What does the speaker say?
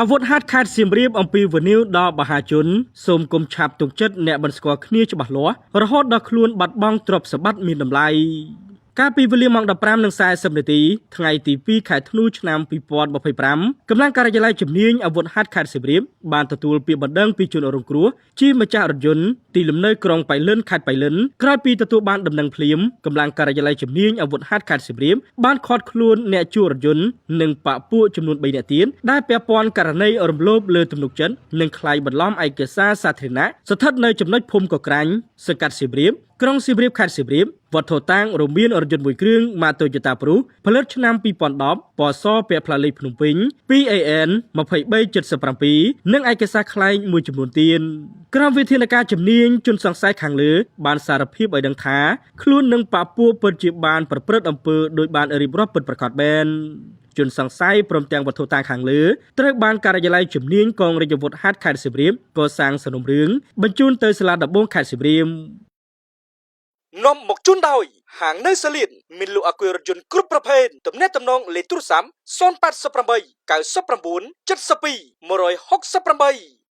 អាវុធហាត់ខាតសៀមរាបអំពីវនីវដល់មហាជនសូមកុំឆាប់ទុកចិត្តអ្នកមិនស្គាល់គ្នាច្បាស់លាស់រហូតដល់ខ្លួនបាត់បង់ទ្រព្យសម្បត្តិមានតម្លៃកាលពីវេលាម៉ោង 15:40 នាទីថ្ងៃទី 2 ខែធ្នូឆ្នាំ 2025កម្លាំងការិយាល័យជំនាញអាវុធហត្ថខេត្តសៀមរាបបានទទួលពាក្យបណ្ដឹងពីជនរងគ្រោះជាម្ចាស់រថយន្តទីលំនៅក្រុងបៃលិនខេត្តបៃលិនក្រោយពីទទួលបានដំណឹងភ្លាមកម្លាំងការិយាល័យជំនាញអាវុធហត្ថខេត្តសៀមរាបបានឃាត់ខ្លួនអ្នកជួសរថយន្តនិងបកពួកចំនួន 3 នាក់ទៀតដែលពាក់ព័ន្ធករណីរំលោភលើទំនុកចិត្តនិងក្លែងបន្លំឯកសារសាធារណៈស្ថិតនៅចំណុចភូមិកក្រាញ់សង្កាត់សៀមរាបក្រុងសៀមរាបខេត្តសៀមរាបវត្ថុតាំងរួមមានរថយន្តមួយគ្រឿង Toyota Prius ផលិតឆ្នាំ 2010 ពណ៌សពាក់ផ្លាកលេខភ្នំពេញ 2AN 2377និងឯកសារក្លែងមួយចំនួនទៀតក្រមវិធានការជំនាញជនសង្ស័យខាងលើបានសារភាពឲ្យដឹងថាខ្លួននឹងបកពួកពិតជាបានប្រព្រឹត្តអំពើដោយបានរៀបរាប់ពិតប្រាកដមែនជនសង្ស័យព្រមទាំងវត្ថុតាងខាងលើត្រូវបានការិយាល័យជំនាញកងរាជអាវុធហត្ថខេត្តសៀមរាបកសាងសំណុំរឿងបញ្ជូនទៅសាលាដំបងខេត្តសៀមរាបនាំមកជូនដោយហាងនៅសាលៀនមានលក់អគុយរថយន្តគ្រប់ប្រភេទទំនាក់ទំនងលេខទូរស័ព្ទ088 99 72 168